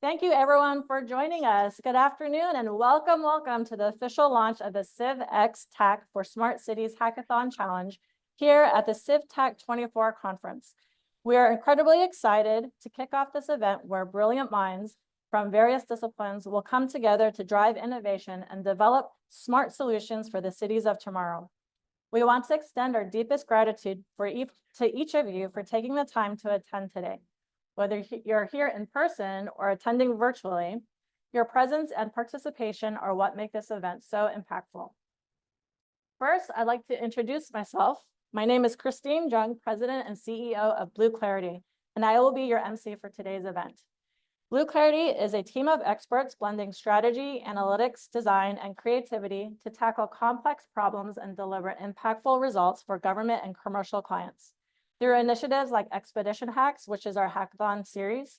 Thank you everyone for joining us. Good afternoon and welcome to the official launch of the CivTAK for Smart Cities Hackathon Challenge here at the CivTAK 24 conference. We are incredibly excited to kick off this event where brilliant minds from various disciplines will come together to drive innovation and develop smart solutions for the cities of tomorrow. We want to extend our deepest gratitude to each of you for taking the time to attend today. Whether you're here in person or attending virtually, your presence and participation are what make this event so impactful. First, I'd like to introduce myself. My name is Christine Jung, President and CEO of Blue Clarity, and I will be your MC for today's event. Blue Clarity is a team of experts blending strategy, analytics, design, and creativity to tackle complex problems and deliver impactful results for government and commercial clients. Through initiatives like Expedition Hacks, which is our hackathon series,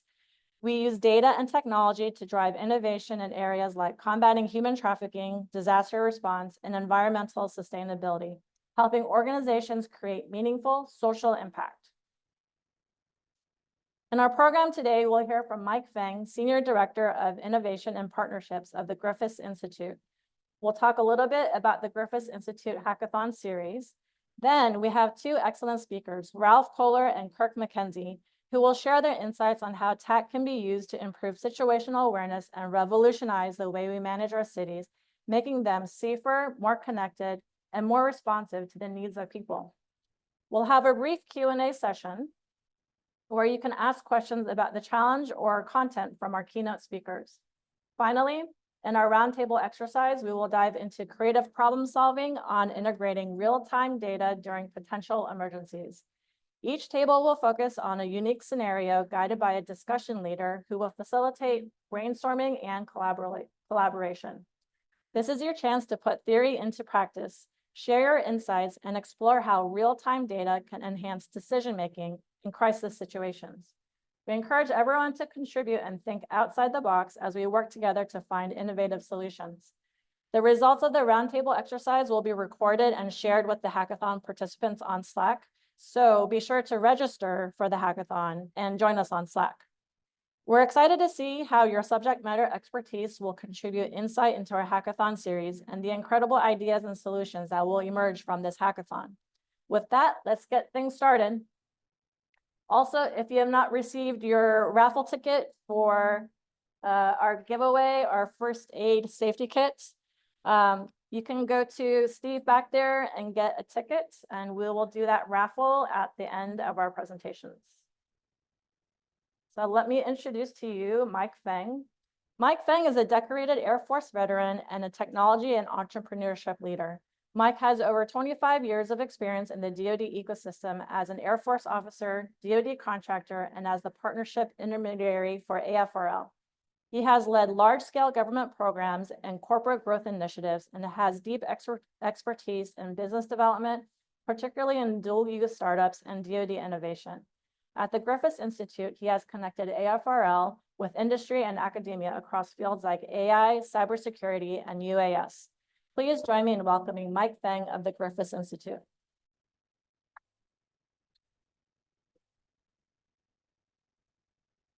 we use data and technology to drive innovation in areas like combating human trafficking, disaster response, and environmental sustainability, helping organizations create meaningful social impact. In our program today, we'll hear from Mike Feng, Senior Director of Innovation and Partnerships of the Griffiss Institute. We'll talk a little bit about the Griffiss Institute Hackathon series. Then we have two excellent speakers, Ralph Kohler and Kirk McKinzie, who will share their insights on how tech can be used to improve situational awareness and revolutionize the way we manage our cities, making them safer, more connected, and more responsive to the needs of people. We'll have a brief Q&A session where you can ask questions about the challenge or content from our keynote speakers. Finally, in our roundtable exercise, we will dive into creative problem solving on integrating real-time data during potential emergencies. Each table will focus on a unique scenario guided by a discussion leader who will facilitate brainstorming and collaboration. This is your chance to put theory into practice, share your insights, and explore how real-time data can enhance decision-making in crisis situations. We encourage everyone to contribute and think outside the box as we work together to find innovative solutions. The results of the roundtable exercise will be recorded and shared with the hackathon participants on Slack. So be sure to register for the hackathon and join us on Slack. We're excited to see how your subject matter expertise will contribute insight into our hackathon series and the incredible ideas and solutions that will emerge from this hackathon. With that, let's get things started. Also, if you have not received your raffle ticket for our giveaway, our first aid safety kit, you can go to Steve back there and get a ticket, and we will do that raffle at the end of our presentations. So let me introduce to you Mike Feng. Mike Feng is a decorated Air Force veteran and a technology and entrepreneurship leader. Mike has over 25 years of experience in the DoD ecosystem as an Air Force officer, DoD contractor, and as the partnership intermediary for AFRL. He has led large-scale government programs and corporate growth initiatives and has deep expertise in business development, particularly in dual-use startups and DoD innovation. At the Griffiss Institute, he has connected AFRL with industry and academia across fields like AI, cybersecurity, and UAS. Please join me in welcoming Mike Feng of the Griffiss Institute.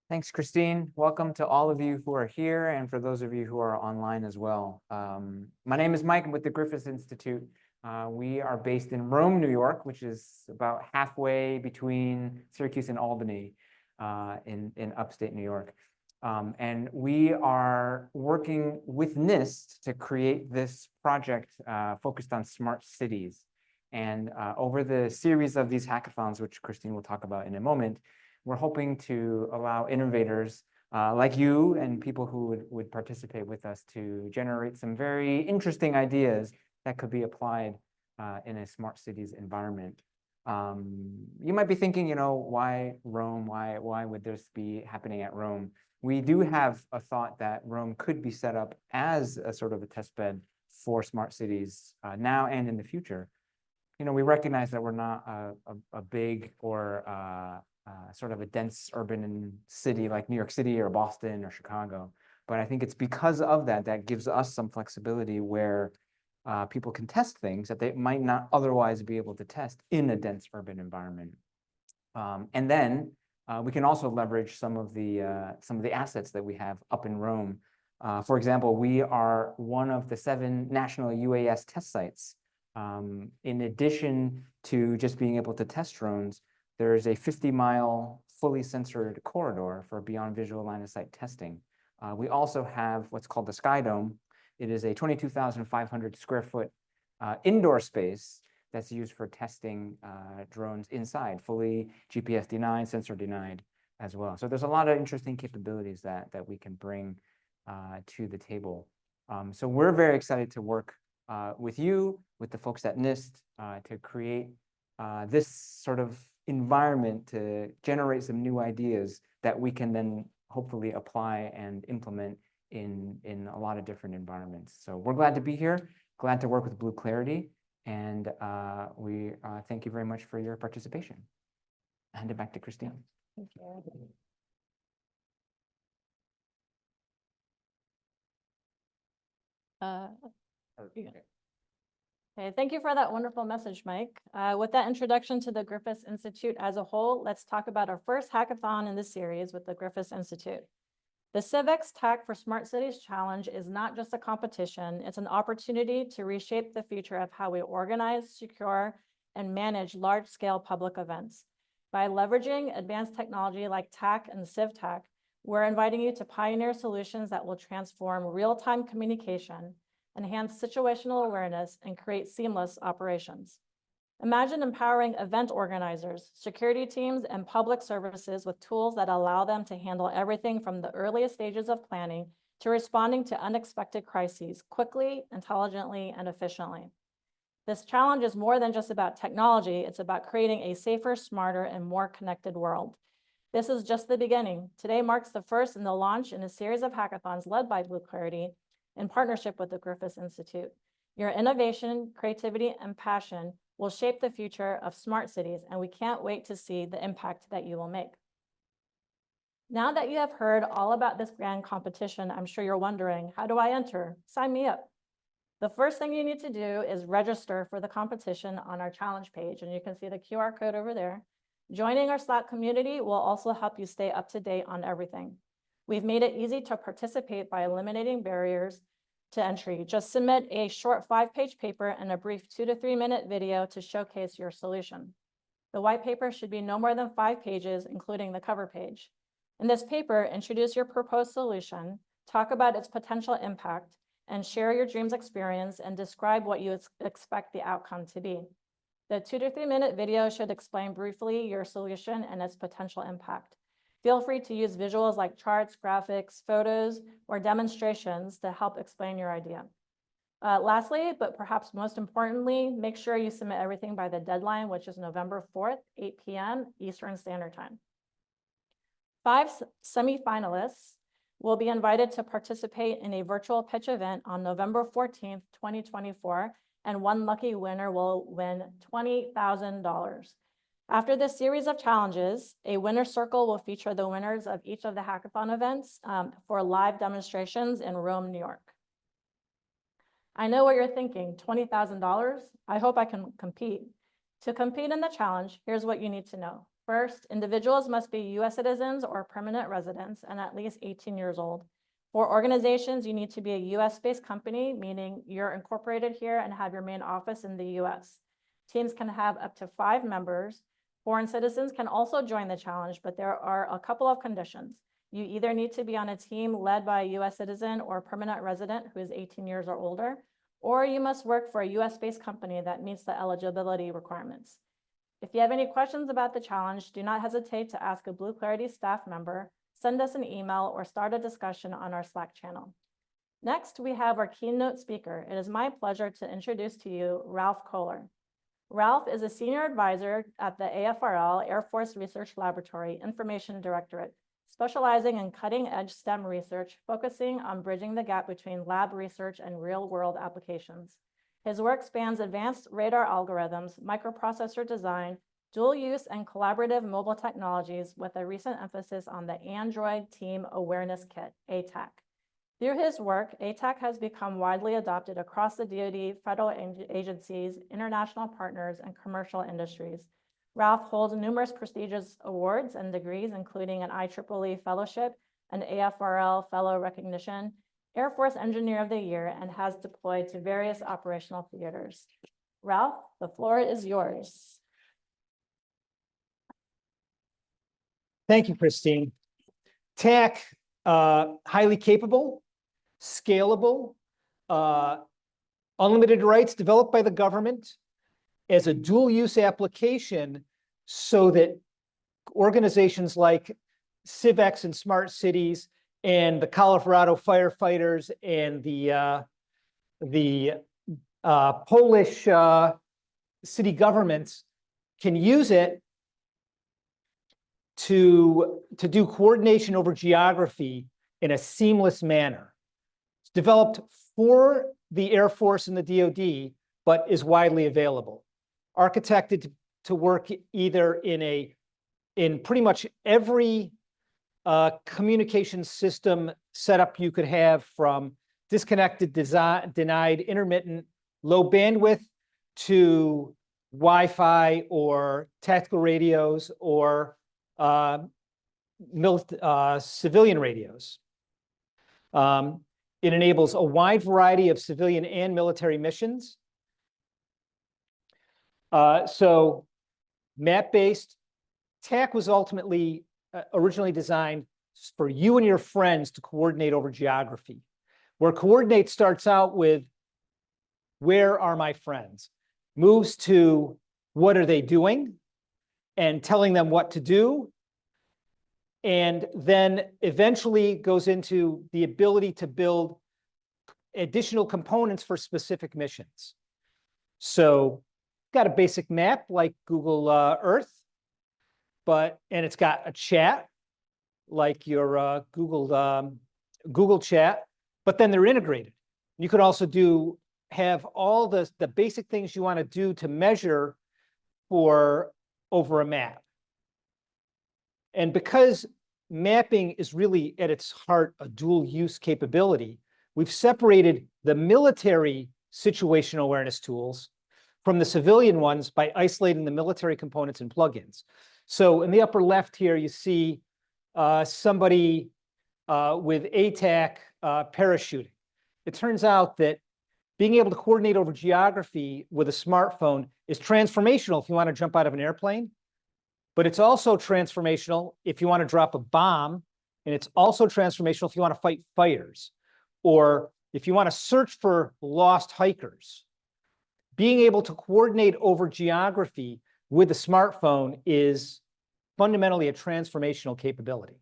Thanks, Christine. Welcome to all of you who are here and for those of you who are online as well. My name is Mike. I'm with the Griffiss Institute. We are based in Rome, New York, which is about halfway between Syracuse and Albany in upstate New York. And we are working with NIST to create this project focused on smart cities. And over the series of these hackathons, which Christine will talk about in a moment, we're hoping to allow innovators like you and people who would participate with us to generate some very interesting ideas that could be applied in a smart cities environment. You might be thinking, why Rome? Why would this be happening at Rome? We do have a thought that Rome could be set up as a sort of a test bed for smart cities now and in the future. We recognize that we're not a big or sort of a dense urban city like New York City or Boston or Chicago. But I think it's because of that gives us some flexibility where people can test things that they might not otherwise be able to test in a dense urban environment. And then we can also leverage some of the assets that we have up in Rome. For example, we are one of the 7 national UAS test sites. In addition to just being able to test drones, there is a 50-mile fully censored corridor for beyond visual line of sight testing. We also have what's called the Sky Dome. It is a 22,500 square foot indoor space that's used for testing drones inside, fully GPS denied, sensor denied as well. So there's a lot of interesting capabilities that we can bring to the table. So we're very excited to work with you, with the folks at NIST, to create this sort of environment to generate some new ideas that we can then hopefully apply and implement in a lot of different environments. So we're glad to be here, glad to work with Blue Clarity, and we thank you very much for your participation. I'll hand it back to Christine. Thank you. Okay, thank you for that wonderful message, Mike. With that introduction to the Griffiss Institute as a whole, let's talk about our first hackathon in this series with the Griffiss Institute. The CivTAK for Smart Cities Challenge is not just a competition, it's an opportunity to reshape the future of how we organize, secure, and manage large-scale public events. By leveraging advanced technology like TAK and CivTAK, we're inviting you to pioneer solutions that will transform real-time communication, enhance situational awareness, and create seamless operations. Imagine empowering event organizers, security teams, and public services with tools that allow them to handle everything from the earliest stages of planning to responding to unexpected crises quickly, intelligently, and efficiently. This challenge is more than just about technology, it's about creating a safer, smarter, and more connected world. This is just the beginning. Today marks the first in the launch in a series of hackathons led by Blue Clarity in partnership with the Griffiss Institute. Your innovation, creativity, and passion will shape the future of smart cities, and we can't wait to see the impact that you will make. Now that you have heard all about this grand competition, I'm sure you're wondering, how do I enter? Sign me up. The first thing you need to do is register for the competition on our challenge page, and you can see the QR code over there. Joining our Slack community will also help you stay up to date on everything. We've made it easy to participate by eliminating barriers to entry. Just submit a short 5-page paper and a brief 2 to 3 minute video to showcase your solution. The white paper should be no more than 5 pages, including the cover page. In this paper, introduce your proposed solution, talk about its potential impact, and share your dreams experience and describe what you expect the outcome to be. The 2 to 3 minute video should explain briefly your solution and its potential impact. Feel free to use visuals like charts, graphics, photos, or demonstrations to help explain your idea. Lastly, but perhaps most importantly, make sure you submit everything by the deadline, which is November 4th, 8 p.m. Eastern Standard Time. 5 semifinalists will be invited to participate in a virtual pitch event on November 14th, 2024, and one lucky winner will win $20,000. After this series of challenges, a winner circle will feature the winners of each of the hackathon events for live demonstrations in Rome, New York. I know what you're thinking, $20,000? I hope I can compete. To compete in the challenge, here's what you need to know. First, individuals must be US citizens or permanent residents and at least 18 years old. For organizations, you need to be a US-based company, meaning you're incorporated here and have your main office in the US. Teams can have up to 5 members. Foreign citizens can also join the challenge, but there are a couple of conditions. You either need to be on a team led by a US citizen or permanent resident who is 18 years or older, or you must work for a US-based company that meets the eligibility requirements. If you have any questions about the challenge, do not hesitate to ask a Blue Clarity staff member, send us an email, or start a discussion on our Slack channel. Next, we have our keynote speaker. It is my pleasure to introduce to you Ralph Kohler. Ralph is a senior advisor at the AFRL Air Force Research Laboratory Information Directorate, specializing in cutting-edge STEM research, focusing on bridging the gap between lab research and real-world applications. His work spans advanced radar algorithms, microprocessor design, dual use, and collaborative mobile technologies with a recent emphasis on the Android Team Awareness Kit, ATAK. Through his work, ATAK has become widely adopted across the DoD, federal agencies, international partners, and commercial industries. Ralph holds numerous prestigious awards and degrees, including an IEEE Fellowship, an AFRL Fellow Recognition, Air Force Engineer of the Year, and has deployed to various operational theaters. Ralph, the floor is yours. Thank you, Christine. TAK, highly capable, scalable, unlimited rights developed by the government as a dual-use application so that organizations like CivX and Smart Cities and the Colorado firefighters and the Polish city governments can use it to do coordination over geography in a seamless manner. It's developed for the Air Force and the DoD, but is widely available. Architected to work either in pretty much every communication system setup you could have, from disconnected, denied, intermittent, low bandwidth to Wi-Fi or tactical radios or civilian radios. It enables a wide variety of civilian and military missions. So map-based, TAK was ultimately originally designed for you and your friends to coordinate over geography, where coordinate starts out with, where are my friends? Moves to, what are they doing? And telling them what to do. And then eventually goes into the ability to build additional components for specific missions. So got a basic map like Google Earth, and it's got a chat like your Google Chat, but then they're integrated. You could also have all the basic things you want to do to measure over a map. And because mapping is really at its heart a dual use capability, we've separated the military situational awareness tools from the civilian ones by isolating the military components and plugins. So in the upper left here, you see somebody with ATAK parachuting. It turns out that being able to coordinate over geography with a smartphone is transformational if you want to jump out of an airplane, but it's also transformational if you want to drop a bomb, and it's also transformational if you want to fight fires, or if you want to search for lost hikers. Being able to coordinate over geography with a smartphone is fundamentally a transformational capability.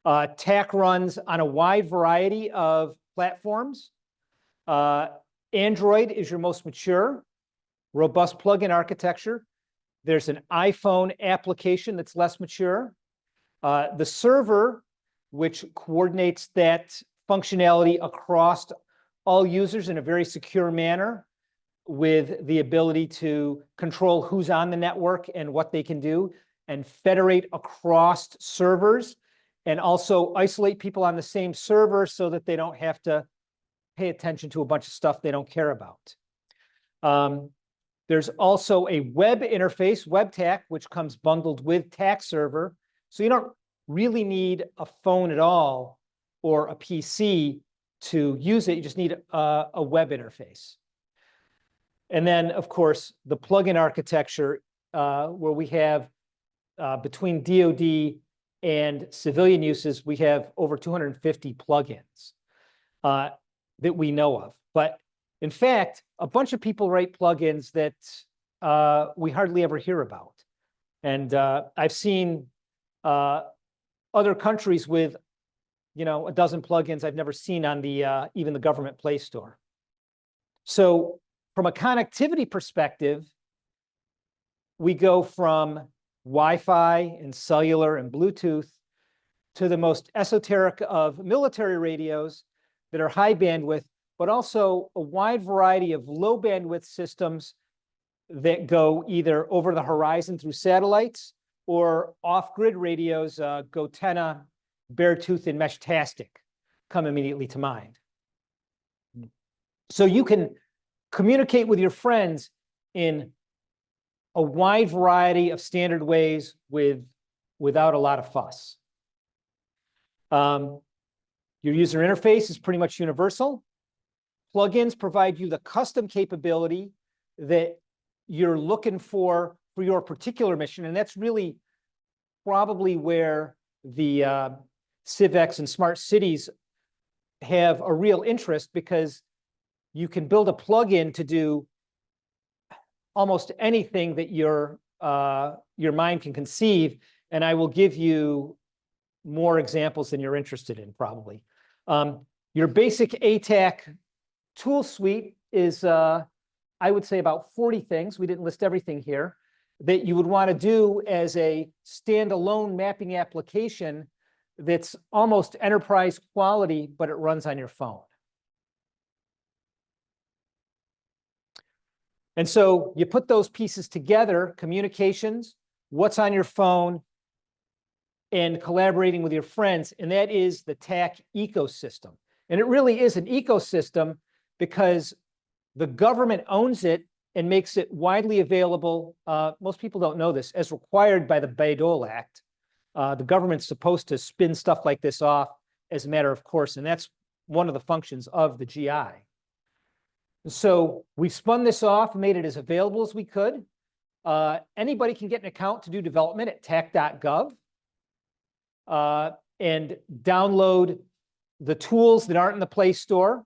TAK runs on a wide variety of platforms. Android is your most mature, robust plugin architecture. There's an iPhone application that's less mature. The server, which coordinates that functionality across all users in a very secure manner, with the ability to control who's on the network and what they can do, and federate across servers, and also isolate people on the same server so that they don't have to pay attention to a bunch of stuff they don't care about. There's also a web interface, WebTAK, which comes bundled with TAKServer. So you don't really need a phone at all or a PC to use it. You just need a web interface. And then, of course, the plugin architecture, where we have between DoD and civilian uses, we have over 250 plugins that we know of. But in fact, a bunch of people write plugins that we hardly ever hear about. And I've seen other countries with, a dozen plugins I've never seen on even the government Play Store. So from a connectivity perspective, we go from Wi-Fi and cellular and Bluetooth to the most esoteric of military radios that are high bandwidth, but also a wide variety of low bandwidth systems that go either over the horizon through satellites or off-grid radios. Gotenna, Beartooth, and Meshtastic come immediately to mind. So you can communicate with your friends in a wide variety of standard ways without a lot of fuss. Your user interface is pretty much universal. Plugins provide you the custom capability that you're looking for your particular mission. And that's really probably where the CivX and smart cities have a real interest, because you can build a plugin to do almost anything that your mind can conceive. And I will give you more examples than you're interested in, probably. Your basic ATAK tool suite is, I would say, about 40 things. We didn't list everything here that you would want to do as a standalone mapping application that's almost enterprise quality, but it runs on your phone. And so you put those pieces together, communications, what's on your phone, and collaborating with your friends, and that is the TAK ecosystem. And it really is an ecosystem because the government owns it and makes it widely available. Most people don't know this, as required by the Bayh-Dole Act. The government's supposed to spin stuff like this off as a matter of course, and that's one of the functions of the GI. So we spun this off and made it as available as we could. Anybody can get an account to do development at tak.gov and download the tools that aren't in the Play Store.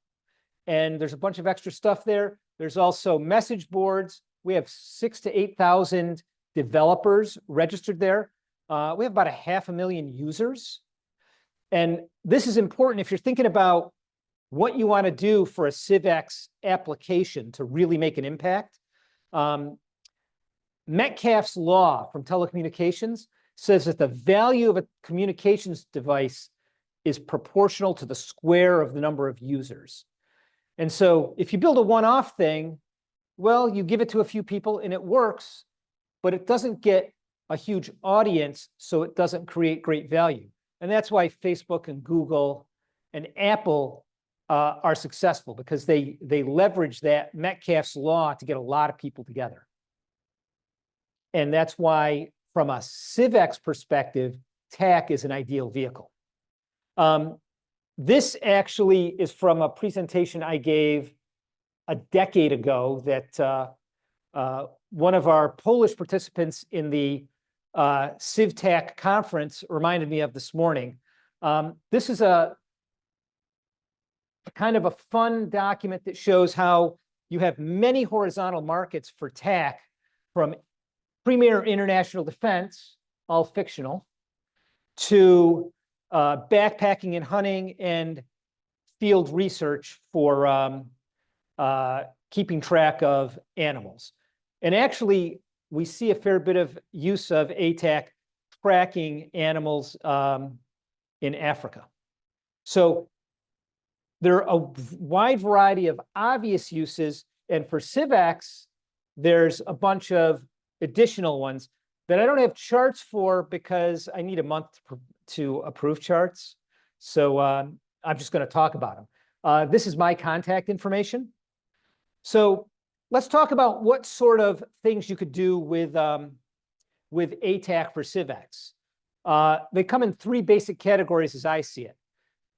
And there's a bunch of extra stuff there. There's also message boards. We have 6,000 to 8,000 developers registered there. We have about 500,000 users. And this is important if you're thinking about what you want to do for a CivX application to really make an impact. Metcalfe's law from telecommunications says that the value of a communications device is proportional to the square of the number of users. And so if you build a one-off thing, well, you give it to a few people and it works, but it doesn't get a huge audience, so it doesn't create great value. And that's why Facebook and Google and Apple are successful, because they leverage that Metcalfe's law to get a lot of people together. And that's why, from a CivX perspective, TAK is an ideal vehicle. This actually is from a presentation I gave a decade ago that one of our Polish participants in the CivTAK conference reminded me of this morning. This is a kind of a fun document that shows how you have many horizontal markets for TAK, from premier international defense, all fictional, to backpacking and hunting and field research for keeping track of animals. And actually, we see a fair bit of use of ATAK tracking animals in Africa. So there are a wide variety of obvious uses. And for CivX, there's a bunch of additional ones that I don't have charts for because I need a month to approve charts. So I'm just going to talk about them. This is my contact information. So let's talk about what sort of things you could do with ATAK for CivX. They come in 3 basic categories as I see it: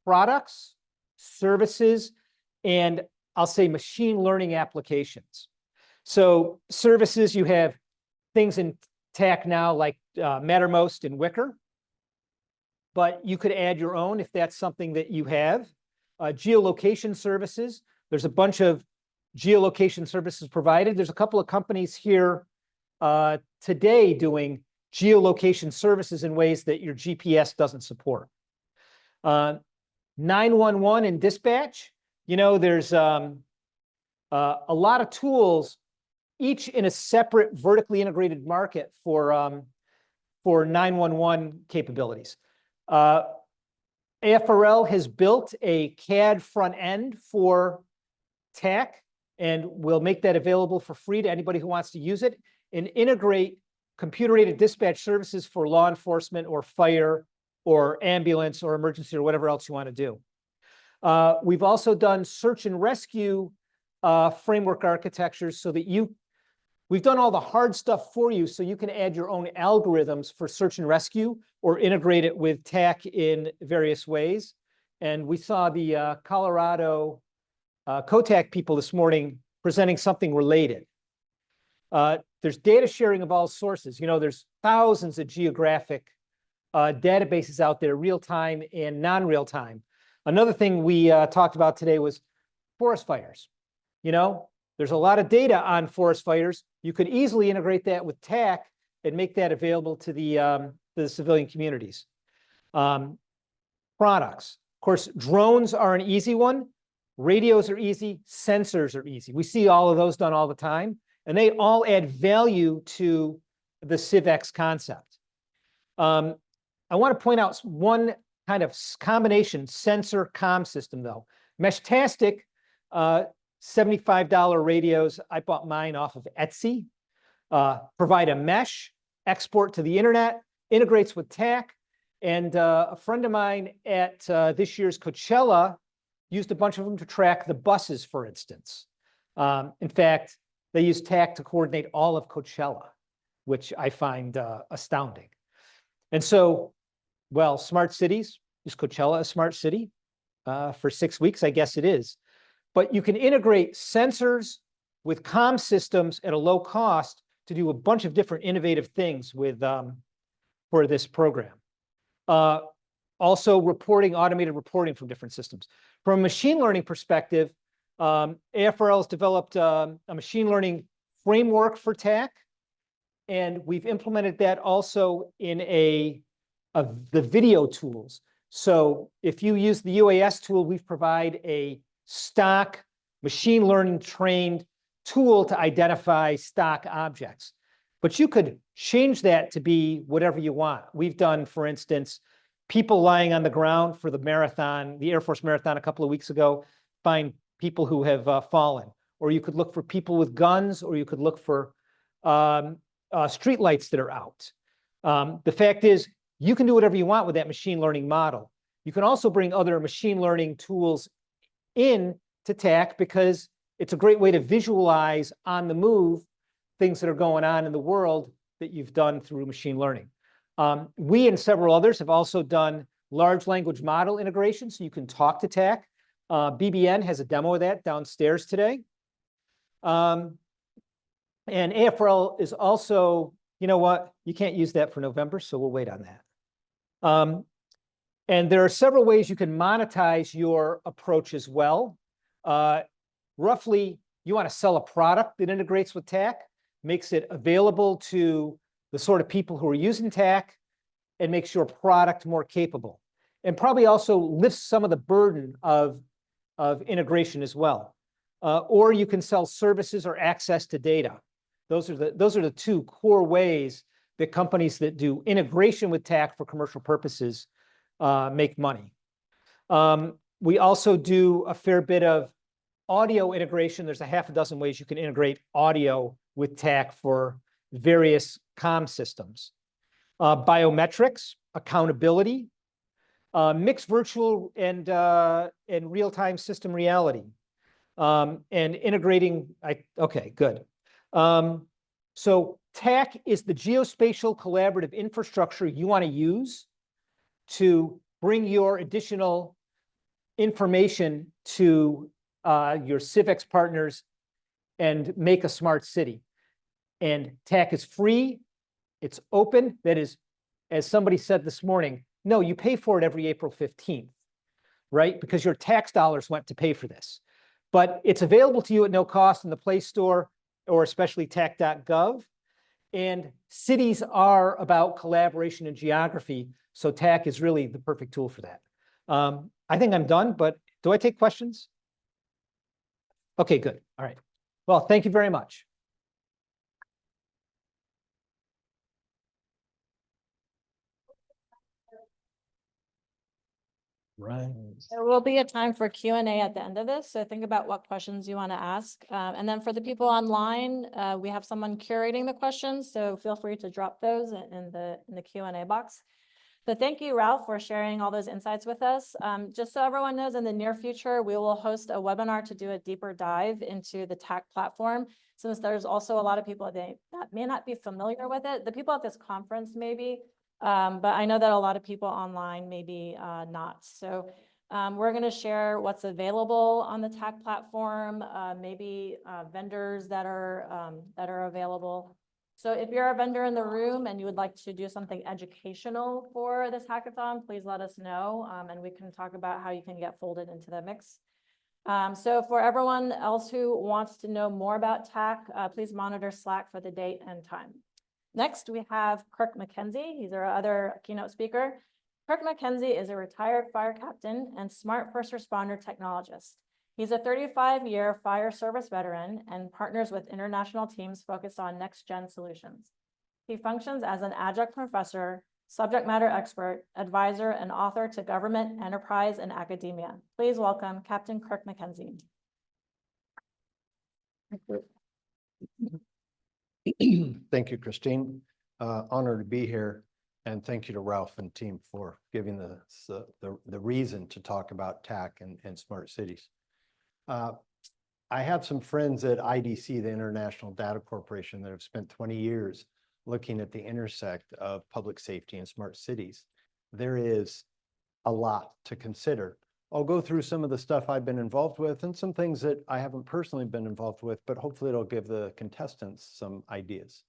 products, services, and I'll say machine learning applications. So services, you have things in TAK now like Mattermost and Wicker, but you could add your own if that's something that you have. Geolocation services, there's a bunch of geolocation services provided. There's a couple of companies here today doing geolocation services in ways that your GPS doesn't support. 911 and dispatch, you know, there's a lot of tools, each in a separate vertically integrated market for 911 capabilities. AFRL has built a CAD front end for TAK, and we'll make that available for free to anybody who wants to use it, and integrate computer-aided dispatch services for law enforcement or fire or ambulance or emergency or whatever else you want to do. We've also done search and rescue framework architectures so that you We've done all the hard stuff for you so you can add your own algorithms for search and rescue or integrate it with TAK in various ways. And we saw the Colorado COTAK people this morning presenting something related. There's data sharing of all sources. You know, there's thousands of geographic databases out there, real time and non-real time. Another thing we talked about today was forest fires. You know, there's a lot of data on forest fires. You could easily integrate that with TAK and make that available to the civilian communities. Products. Of course, drones are an easy one. Radios are easy. Sensors are easy. We see all of those done all the time, and they all add value to the CivX concept. I want to point out one kind of combination sensor comm system, though. Meshtastic, $75 radios. I bought mine off of Etsy. Provide a mesh, export to the internet, integrates with TAK. And a friend of mine at this year's Coachella used a bunch of them to track the buses, for instance. In fact, they used TAK to coordinate all of Coachella, which I find astounding. And so, well, smart cities, is Coachella a smart city? For 6 weeks, I guess it is. But you can integrate sensors with comm systems at a low cost to do a bunch of different innovative things with for this program. Also reporting, automated reporting from different systems. From a machine learning perspective, AFRL has developed a machine learning framework for TAK, and we've implemented that also in the video tools. So if you use the UAS tool, we provide a stock machine learning trained tool to identify stock objects. But you could change that to be whatever you want. We've done, for instance, people lying on the ground for the marathon, the Air Force marathon a couple of weeks ago, find people who have fallen. Or you could look for people with guns, or you could look for street lights that are out. The fact is, you can do whatever you want with that machine learning model. You can also bring other machine learning tools in to TAK because it's a great way to visualize on the move things that are going on in the world that you've done through machine learning. We and several others have also done large language model integration, so you can talk to TAK. BBN has a demo of that downstairs today. And AFRL is also, you know what, you can't use that for November, so we'll wait on that. And there are several ways you can monetize your approach as well. Roughly, you want to sell a product that integrates with TAK, makes it available to the sort of people who are using TAK, and makes your product more capable. And probably also lifts some of the burden of integration as well. Or you can sell services or access to data. Those are the two core ways that companies that do integration with TAK for commercial purposes make money. We also do a fair bit of audio integration. There's a half a dozen ways you can integrate audio with TAK for various comm systems. Biometrics, accountability, mixed virtual and real-time system reality, and integrating. Okay, good. So TAK is the geospatial collaborative infrastructure you want to use to bring your additional information to your CivX partners and make a smart city. And TAK is free, it's open. That is, as somebody said this morning, no, you pay for it every April 15th, right? Because your tax dollars went to pay for this. But it's available to you at no cost in the Play Store, or especially tak.gov. And cities are about collaboration and geography, so TAK is really the perfect tool for that. I think I'm done, but do I take questions? Okay, good. All right. Well, thank you very much. Right. There will be a time for Q&A at the end of this, so think about what questions you want to ask. And then for the people online, we have someone curating the questions, so feel free to drop those in the Q&A box. So thank you, Ralph, for sharing all those insights with us. Just so everyone knows, in the near future, we will host a webinar to do a deeper dive into the TAK platform. since there's also a lot of people that may not be familiar with it. The people at this conference maybe, but I know that a lot of people online maybe not. So we're going to share what's available on the TAK platform, maybe vendors that are available. So if you're a vendor in the room and you would like to do something educational for this hackathon, please let us know, and we can talk about how you can get folded into the mix. So for everyone else who wants to know more about TAK, please monitor Slack for the date and time. Next, we have Kirk McKinzie. He's our other keynote speaker. Kirk McKinzie is a retired fire captain and smart first responder technologist. He's a 35-year fire service veteran and partners with international teams focused on next-gen solutions. He functions as an adjunct professor, subject matter expert, advisor, and author to government, enterprise, and academia. Please welcome Captain Kirk McKinzie. Thank you, Christine. Honored to be here. And thank you to Ralph and team for giving the reason to talk about TAK and smart cities. I have some friends at IDC, the International Data Corporation, that have spent 20 years looking at the intersect of public safety and smart cities. There is a lot to consider. I'll go through some of the stuff I've been involved with and some things that I haven't personally been involved with, but hopefully it'll give the contestants some ideas.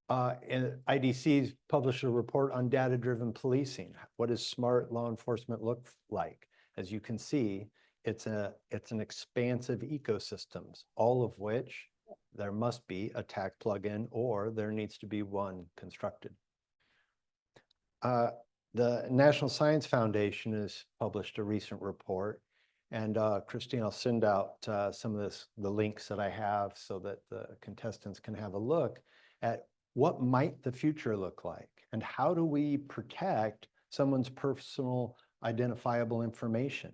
And IDC's published a report on data-driven policing. What does smart law enforcement look like? As you can see, it's an expansive ecosystems, all of which there must be a TAK plugin or there needs to be one constructed. The National Science Foundation has published a recent report, and Christine, I'll send out some of the links that I have so that the contestants can have a look at what might the future look like and how do we protect someone's personal identifiable information.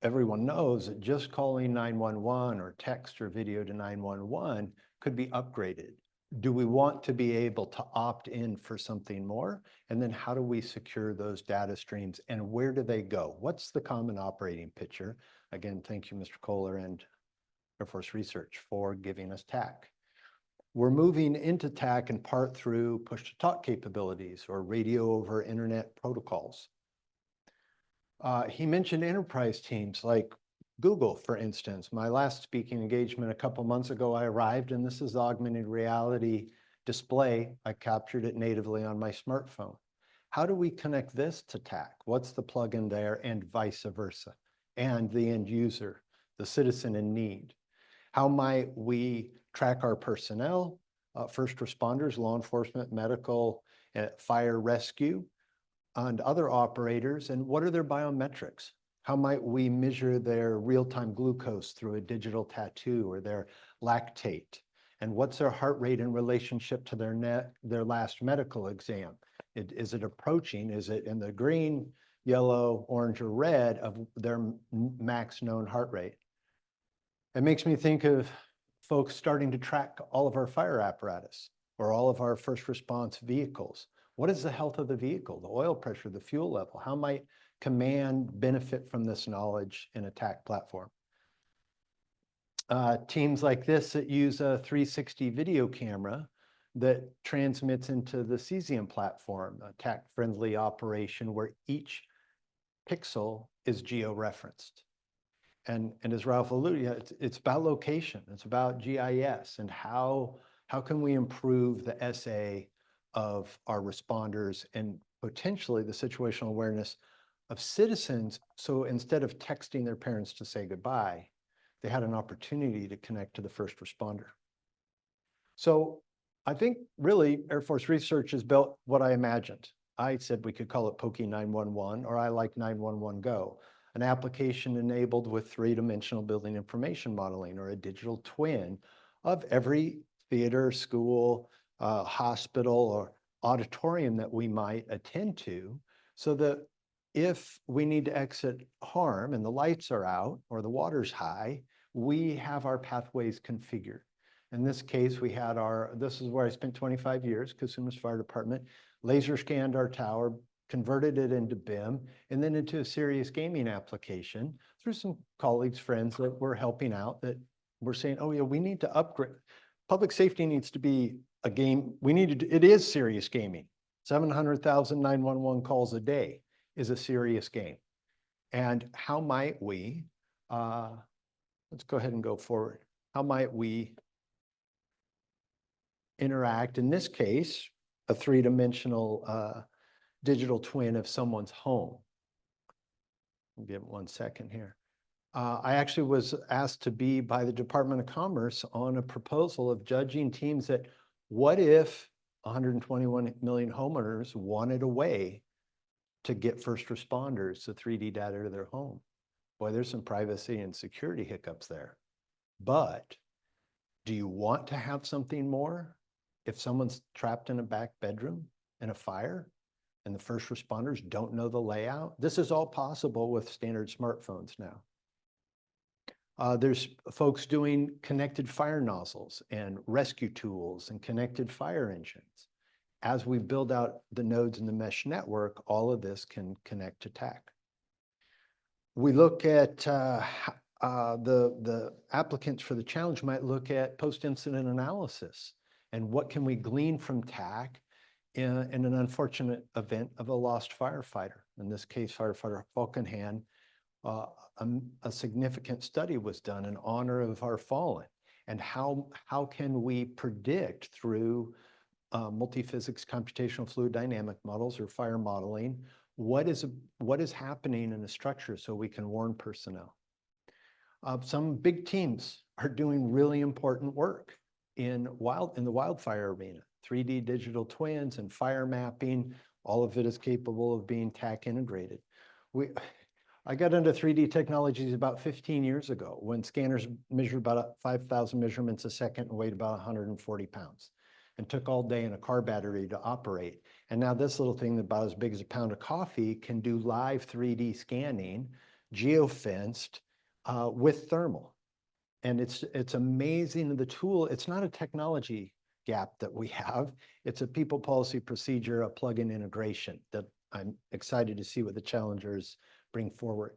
Everyone knows that just calling 911 or text or video to 911 could be upgraded. Do we want to be able to opt in for something more? And then how do we secure those data streams and where do they go? What's the common operating picture? Again, thank you, Mr. Kohler and Air Force Research for giving us TAK. We're moving into TAK in part through push-to-talk capabilities or radio over internet protocols. He mentioned enterprise teams like Google, for instance. My last speaking engagement a couple months ago, I arrived and this is the augmented reality display. I captured it natively on my smartphone. How do we connect this to TAK? What's the plugin there and vice versa? And the end user, the citizen in need. How might we track our personnel, first responders, law enforcement, medical, fire rescue, and other operators, and what are their biometrics? How might we measure their real-time glucose through a digital tattoo or their lactate? And what's their heart rate in relationship to their last medical exam? Is it approaching? Is it in the green, yellow, orange, or red of their max known heart rate? It makes me think of folks starting to track all of our fire apparatus or all of our first response vehicles. What is the health of the vehicle, the oil pressure, the fuel level? How might command benefit from this knowledge in a TAK platform? Teams like this that use a 360 video camera that transmits into the cesium platform, a TAK-friendly operation where each pixel is geo-referenced. And as Ralph alluded, it's about location, it's about GIS, and how can we improve the SA of our responders and potentially the situational awareness of citizens. So instead of texting their parents to say goodbye, they had an opportunity to connect to the first responder. So I think really Air Force Research has built what I imagined. I said we could call it Pokey 911, or I like 911 Go, an application enabled with three-dimensional building information modeling or a digital twin of every theater, school, hospital, or auditorium that we might attend to, so that if we need to exit harm and the lights are out or the water's high, we have our pathways configured. In this case, we had this is where I spent 25 years, Cosumnes Fire Department, laser scanned our tower, converted it into BIM, and then into a serious gaming application through some colleagues, friends that were helping out that we're saying, oh yeah, we need to upgrade. Public safety needs to be a game. It is serious gaming. 700,000 911 calls a day is a serious game. And how might we, let's go ahead and go forward. How might we interact, in this case, a three-dimensional digital twin of someone's home? Give it 1 second here. I actually was asked to be by the Department of Commerce on a proposal of judging teams that, what if 121 million homeowners wanted a way to get first responders the 3D data to their home? Boy, there's some privacy and security hiccups there. But do you want to have something more if someone's trapped in a back bedroom in a fire and the first responders don't know the layout? This is all possible with standard smartphones now. There's folks doing connected fire nozzles and rescue tools and connected fire engines. As we build out the nodes in the mesh network, all of this can connect to TAK. We look at the applicants for the challenge might look at post-incident analysis and what can we glean from TAK in an unfortunate event of a lost firefighter. In this case, firefighter Falkenhand. A significant study was done in honor of our fallen, and how can we predict through multi-physics computational fluid dynamic models or fire modeling what is happening in a structure so we can warn personnel. Some big teams are doing really important work in the wildfire arena. 3D digital twins and fire mapping, all of it is capable of being TAK integrated. I got into 3D technologies about 15 years ago when scanners measured about 5,000 measurements a second and weighed about 140 pounds and took all day in a car battery to operate. And now this little thing about as big as a pound of coffee can do live 3D scanning, geofenced with thermal. And it's amazing, the tool. It's not a technology gap that we have. It's a people, policy, procedure, a plug-in integration that I'm excited to see what the challengers bring forward.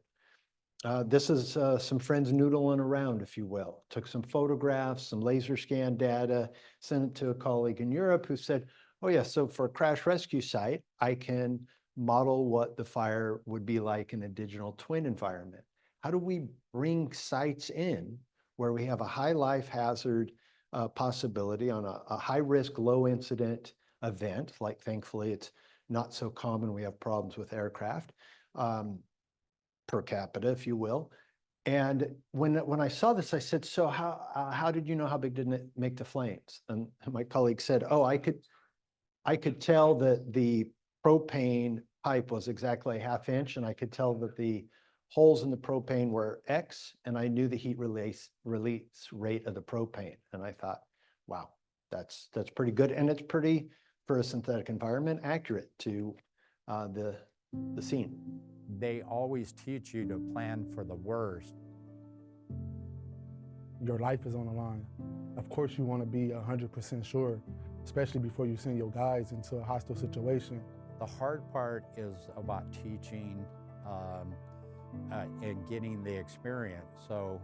This is some friends noodling around, if you will. Took some photographs, some laser scan data, sent it to a colleague in Europe who said, oh yeah, so for a crash rescue site, I can model what the fire would be like in a digital twin environment. How do we bring sites in where we have a high life hazard possibility on a high risk, low incident event, like thankfully it's not so common, we have problems with aircraft, per capita, if you will. And when I saw this, I said, so how did you know how big didn't it make the flames? And my colleague said, oh, I could tell that the propane pipe was exactly a ½ inch, and I could tell that the holes in the propane were X, and I knew the heat release rate of the propane. And I thought, wow, that's pretty good. And it's pretty, for a synthetic environment, accurate to the scene. They always teach you to plan for the worst. Your life is on the line. Of course you want to be 100% sure, especially before you send your guys into a hostile situation. The hard part is about teaching and getting the experience. So,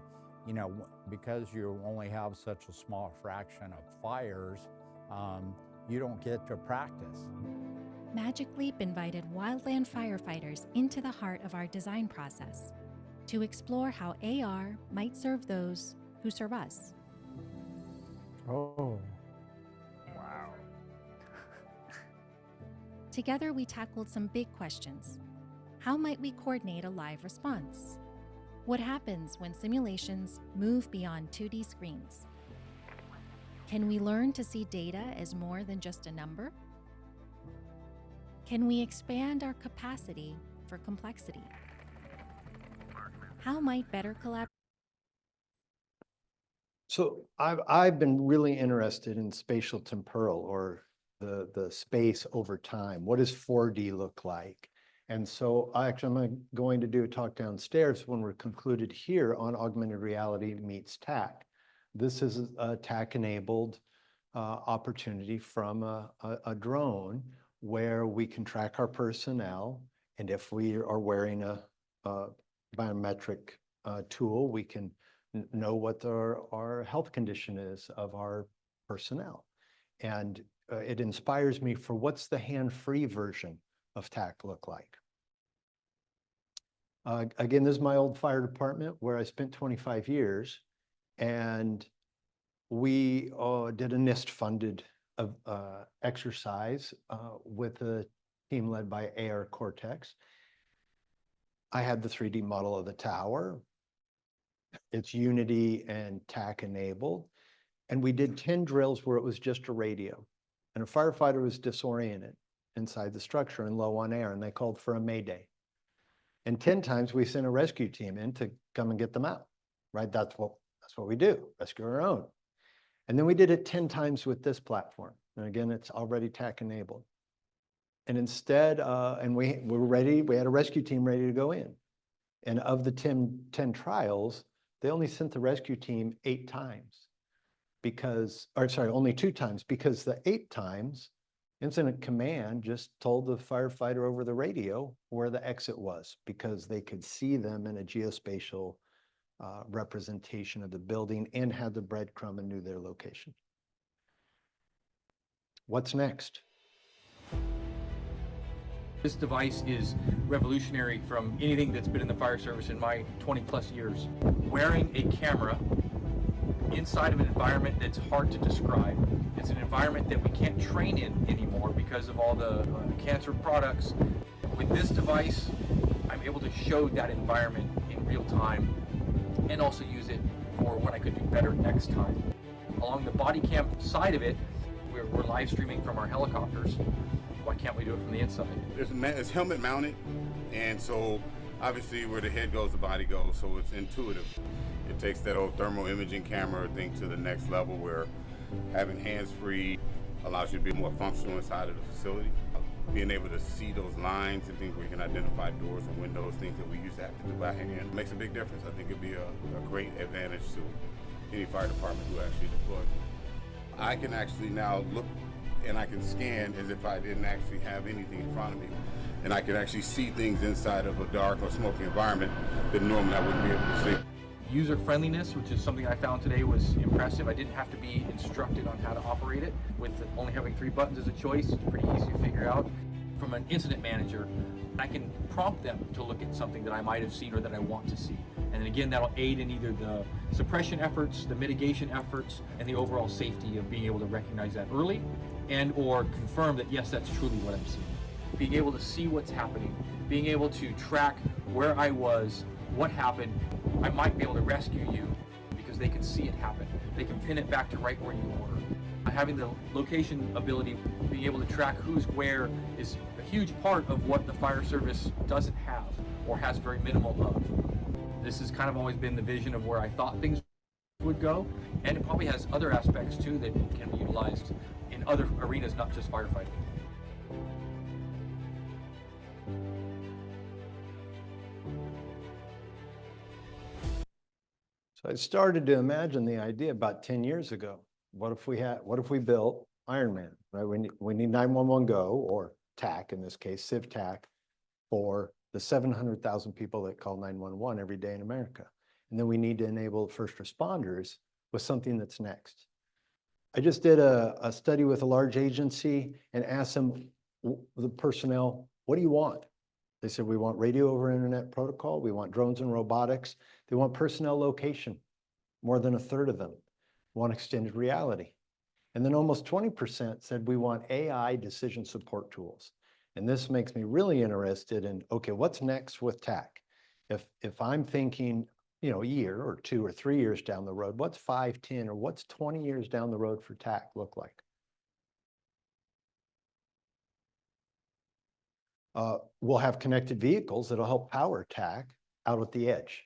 you know, because you only have such a small fraction of fires, you don't get to practice. Magic Leap invited wildland firefighters into the heart of our design process to explore how AR might serve those who serve us. Oh. Wow. Together, we tackled some big questions. How might we coordinate a live response? What happens when simulations move beyond 2D screens? Can we learn to see data as more than just a number? Can we expand our capacity for complexity? How might better collaborate? So I've been really interested in spatial temporal, or the space over time. What does 4D look like? And so I'm going to do a talk downstairs when we're concluded here on augmented reality meets TAK. This is a TAK-enabled opportunity from a drone where we can track our personnel, and if we are wearing a biometric tool, we can know what our health condition is of our personnel. And it inspires me for what's the hand-free version of TAK look like. Again, this is my old fire department where I spent 25 years, and we did a NIST-funded exercise with a team led by AR Cortex. I had the 3D model of the tower. It's Unity and TAK enabled. And we did 10 drills where it was just a radio. And a firefighter was disoriented inside the structure and low on air, and they called for a mayday. And 10 times we sent a rescue team in to come and get them out, right? That's what we do, rescue our own. And then we did it 10 times with this platform. And again, it's already TAK enabled. And instead, and we were ready, we had a rescue team ready to go in. And of the 10 trials, they only sent the rescue team 8 times because, or sorry, only 2 times, because the 8 times, incident command just told the firefighter over the radio where the exit was because they could see them in a geospatial representation of the building and had the breadcrumb and knew their location. What's next? This device is revolutionary from anything that's been in the fire service in my 20+ years. Wearing a camera inside of an environment that's hard to describe. It's an environment that we can't train in anymore because of all the cancer products. With this device, I'm able to show that environment in real time and also use it for what I could do better next time. Along the body cam side of it, we're live streaming from our helicopters. Why can't we do it from the inside? It's helmet mounted, and so obviously where the head goes, the body goes, so it's intuitive. It takes that old thermal imaging camera thing to the next level where having hands-free allows you to be more functional inside of the facility. Being able to see those lines and things where you can identify doors and windows, things that we used to have to do by hand, makes a big difference. I think it'd be a great advantage to any fire department who actually deploys it. I can actually now look and I can scan as if I didn't actually have anything in front of me. And I can actually see things inside of a dark or smoky environment that normally I wouldn't be able to see. User friendliness, which is something I found today was impressive. I didn't have to be instructed on how to operate it. With only having 3 buttons as a choice, it's pretty easy to figure out. From an incident manager, I can prompt them to look at something that I might have seen or that I want to see. And then again, that'll aid in either the suppression efforts, the mitigation efforts, and the overall safety of being able to recognize that early and or confirm that yes, that's truly what I'm seeing. Being able to see what's happening, being able to track where I was, what happened. I might be able to rescue you because they can see it happen. They can pin it back to right where you were. Having the location ability, being able to track who's where is a huge part of what the fire service doesn't have or has very minimal of. This has kind of always been the vision of where I thought things would go, and it probably has other aspects too that can be utilized in other arenas, not just firefighting. So I started to imagine the idea about 10 years ago. What if we built Iron Man, right? We need 911 Go, or TAK in this case, CivTAK, for the 700,000 people that call 911 every day in America. And then we need to enable first responders with something that's next. I just did a study with a large agency and asked them, the personnel, what do you want? They said, we want radio over internet protocol. We want drones and robotics. They want personnel location. More than 1/3 of them want extended reality. And then almost 20% said we want AI decision support tools. And this makes me really interested in, okay, what's next with TAK? If I'm thinking, you know, a year or 2 or 3 years down the road, what's 5, 10, or what's 20 years down the road for TAK look like? We'll have connected vehicles that'll help power TAK out at the edge.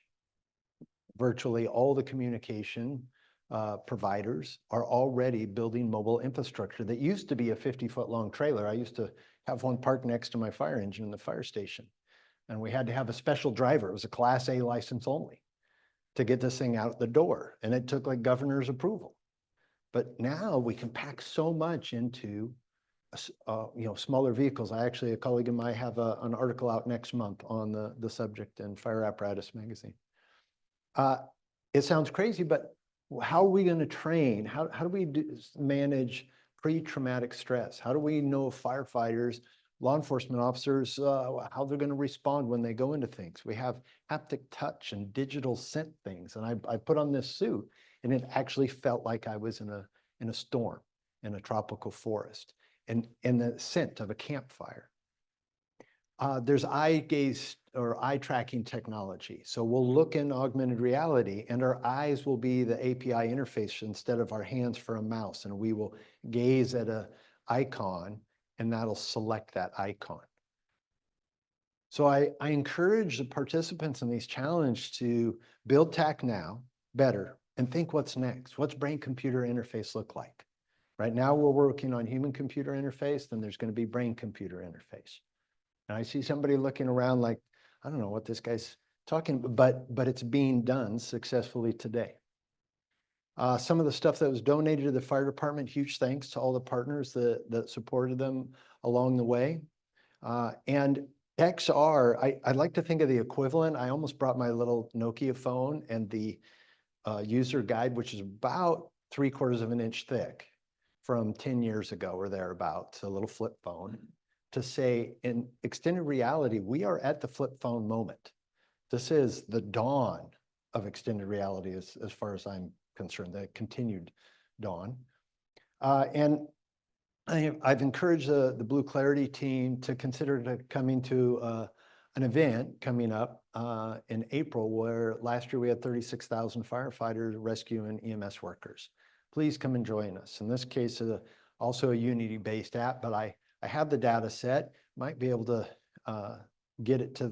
Virtually all the communication providers are already building mobile infrastructure that used to be a 50-foot long trailer. I used to have one parked next to my fire engine in the fire station. And we had to have a special driver. It was a Class A license only to get this thing out the door. And it took like governor's approval. But now we can pack so much into smaller vehicles. A colleague of mine have an article out next month on the subject in Fire Apparatus magazine. it sounds crazy, but how are we going to train? How do we manage pre-traumatic stress? How do we know firefighters, law enforcement officers, how they're going to respond when they go into things? We have haptic touch and digital scent things. And I put on this suit and it actually felt like I was in a storm, in a tropical forest, and the scent of a campfire. There's eye gaze or eye tracking technology. So we'll look in augmented reality and our eyes will be the API interface instead of our hands for a mouse. And we will gaze at an icon and that'll select that icon. So I encourage the participants in these challenges to build TAK now better and think what's next. What's brain-computer interface look like? Right now we're working on human-computer interface, then there's going to be brain-computer interface. And I see somebody looking around like, I don't know what this guy's talking about, but it's being done successfully today. Some of the stuff that was donated to the fire department, huge thanks to all the partners that supported them along the way. And XR, I'd like to think of the equivalent. I almost brought my little Nokia phone and the user guide, which is about 3/4 of an inch thick from 10 years ago or thereabouts, a little flip phone, to say in extended reality, we are at the flip phone moment. This is the dawn of extended reality as far as I'm concerned, the continued dawn. And I've encouraged the Blue Clarity team to consider coming to an event coming up in April, where last year we had 36,000 firefighters, rescue and EMS workers. Please come and join us. In this case, also a Unity-based app, but I have the data set, might be able to get it to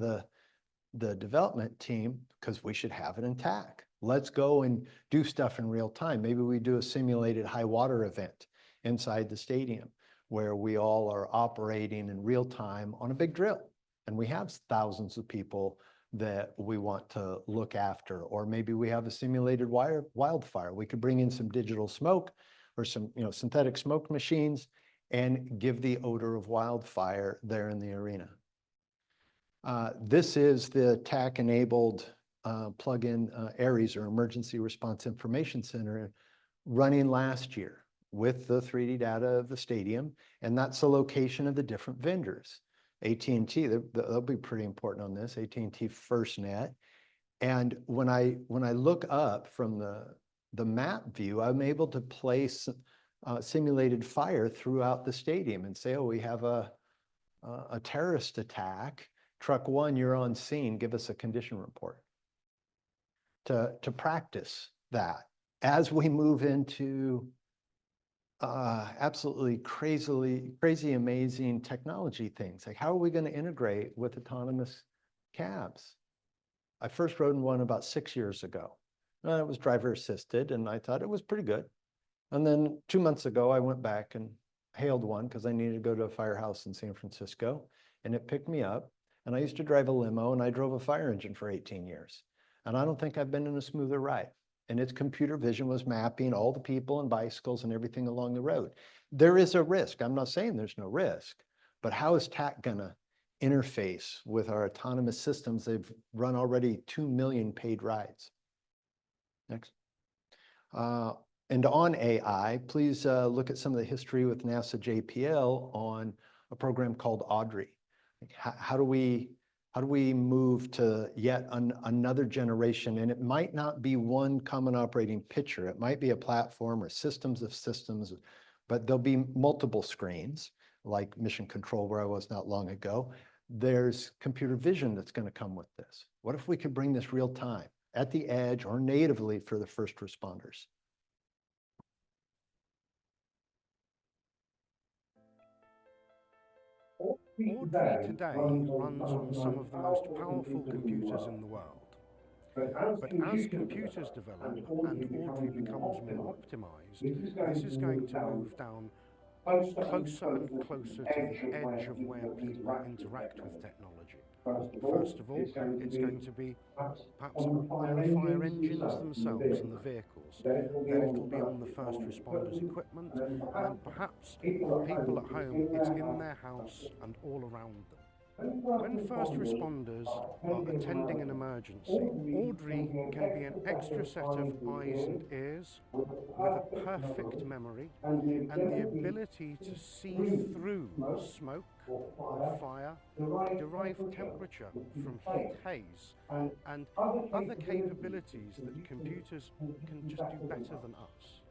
the development team because we should have it in TAK. Let's go and do stuff in real time. Maybe we do a simulated high water event inside the stadium where we all are operating in real time on a big drill. And we have thousands of people that we want to look after. Or maybe we have a simulated wildfire. We could bring in some digital smoke or some synthetic smoke machines and give the odor of wildfire there in the arena. This is the TAK-enabled plug-in ARES, or Emergency Response Information Center, running last year with the 3D data of the stadium, and that's the location of the different vendors. AT&T, they'll be pretty important on this, AT&T FirstNet. And when I look up from the map view, I'm able to place simulated fire throughout the stadium and say, oh, we have a terrorist attack. Truck 1, you're on scene, give us a condition report. To practice that as we move into absolutely crazy, amazing technology things. Like, how are we going to integrate with autonomous cabs? I first rode in one about 6 years ago. It was driver assisted, and I thought it was pretty good. And then 2 months ago, I went back and hailed one because I needed to go to a firehouse in San Francisco, and it picked me up. And I used to drive a limo, and I drove a fire engine for 18 years. And I don't think I've been in a smoother ride. And its computer vision was mapping all the people and bicycles and everything along the road. There is a risk. I'm not saying there's no risk, but how is TAK gonna interface with our autonomous systems? They've run already 2 million paid rides. Next. And on AI, please look at some of the history with NASA JPL on a program called Audrey. How do we move to yet another generation? And it might not be one common operating picture. It might be a platform or systems of systems, but there'll be multiple screens, like Mission Control, where I was not long ago. There's computer vision that's going to come with this. What if we could bring this real time at the edge or natively for the first responders? Audrey today runs on some of the most powerful computers in the world. But as computers develop and Audrey becomes more optimized, this is going to move down closer and closer to the edge of where people interact with technology. First of all, it's going to be perhaps on the fire engines themselves and the vehicles. Then it'll be on the first responders' equipment, and then perhaps for people at home, it's in their house and all around them. When first responders are attending an emergency, Audrey can be an extra set of eyes and ears with a perfect memory and the ability to see through smoke or fire, derive temperature from heat haze, and other capabilities that computers can just do better than us.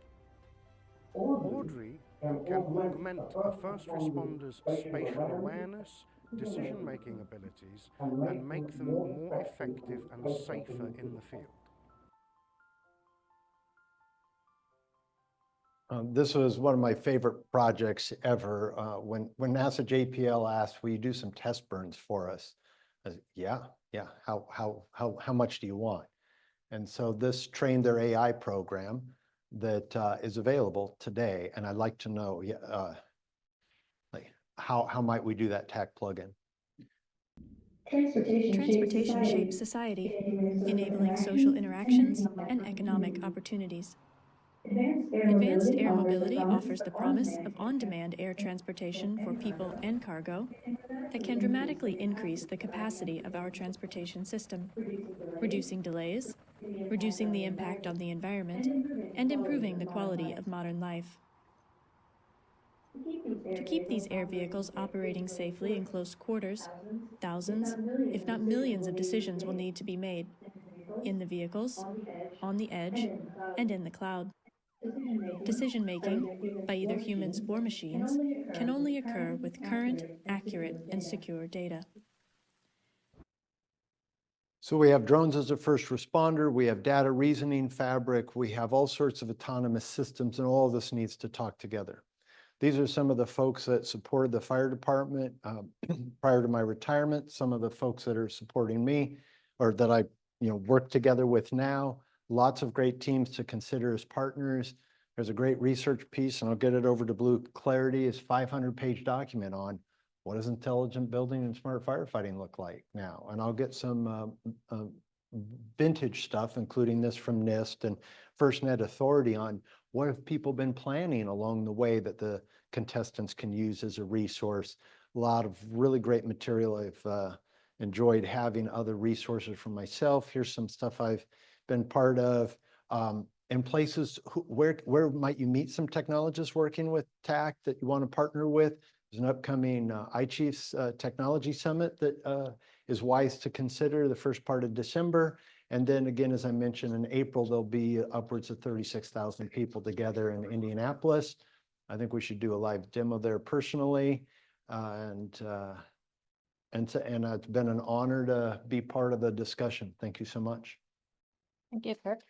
Audrey can augment a first responder's spatial awareness, decision-making abilities, and make them more effective and safer in the field. This was one of my favorite projects ever. When NASA JPL asked, will you do some test burns for us? I said, yeah, how much do you want? And so this trained their AI program that is available today. And I'd like to know, like how might we do that TAK plugin? Transportation shapes society, enabling social interactions and economic opportunities. Advanced air mobility offers the promise of on-demand air transportation for people and cargo that can dramatically increase the capacity of our transportation system, reducing delays, reducing the impact on the environment, and improving the quality of modern life. To keep these air vehicles operating safely in close quarters, thousands, if not millions of decisions will need to be made in the vehicles, on the edge, and in the cloud. Decision-making, by either humans or machines, can only occur with current, accurate, and secure data. So we have drones as a first responder, we have data reasoning fabric, we have all sorts of autonomous systems, and all of this needs to talk together. These are some of the folks that supported the fire department prior to my retirement, some of the folks that are supporting me, or that I work together with now. Lots of great teams to consider as partners. There's a great research piece, and I'll get it over to Blue Clarity, is 500-page document on what does intelligent building and smart firefighting look like now. And I'll get some vintage stuff, including this from NIST and FirstNet Authority, on what have people been planning along the way that the contestants can use as a resource. A lot of really great material. I've enjoyed having other resources from myself. Here's some stuff I've been part of. In places where might you meet some technologists working with TAK that you want to partner with. There's an upcoming iChiefs Technology Summit that is wise to consider the first part of December. And then again, as I mentioned, in April, there'll be upwards of 36,000 people together in Indianapolis. I think we should do a live demo there personally. And it's been an honor to be part of the discussion. Thank you so much. Thank you, Kirk.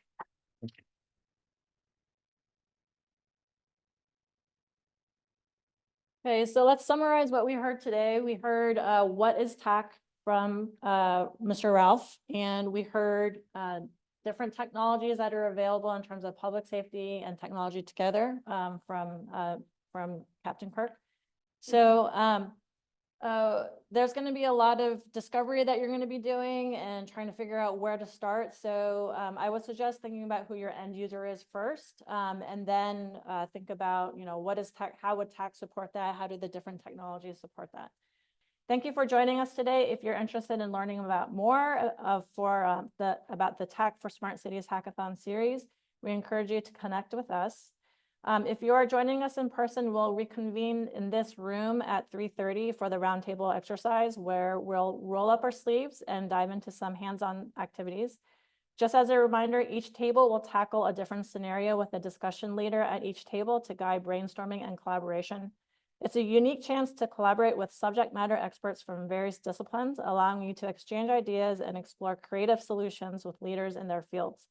Okay, so let's summarize what we heard today. We heard what is TAK from Mr. Ralph, and we heard different technologies that are available in terms of public safety and technology together from Captain Kirk. So there's going to be a lot of discovery that you're going to be doing and trying to figure out where to start. So I would suggest thinking about who your end user is first, and then think about, what is TAK, how would TAK support that? How do the different technologies support that? Thank you for joining us today. If you're interested in learning about more about the TAK for Smart Cities Hackathon series, we encourage you to connect with us. If you are joining us in person, we'll reconvene in this room at 3:30 for the roundtable exercise, where we'll roll up our sleeves and dive into some hands-on activities. Just as a reminder, each table will tackle a different scenario with a discussion leader at each table to guide brainstorming and collaboration. It's a unique chance to collaborate with subject matter experts from various disciplines, allowing you to exchange ideas and explore creative solutions with leaders in their fields.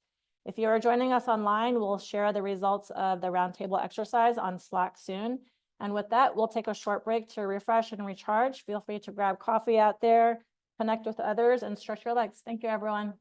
If you are joining us online, we'll share the results of the roundtable exercise on Slack soon. And with that, we'll take a short break to refresh and recharge. Feel free to grab coffee out there, connect with others, and stretch your legs. Thank you, everyone.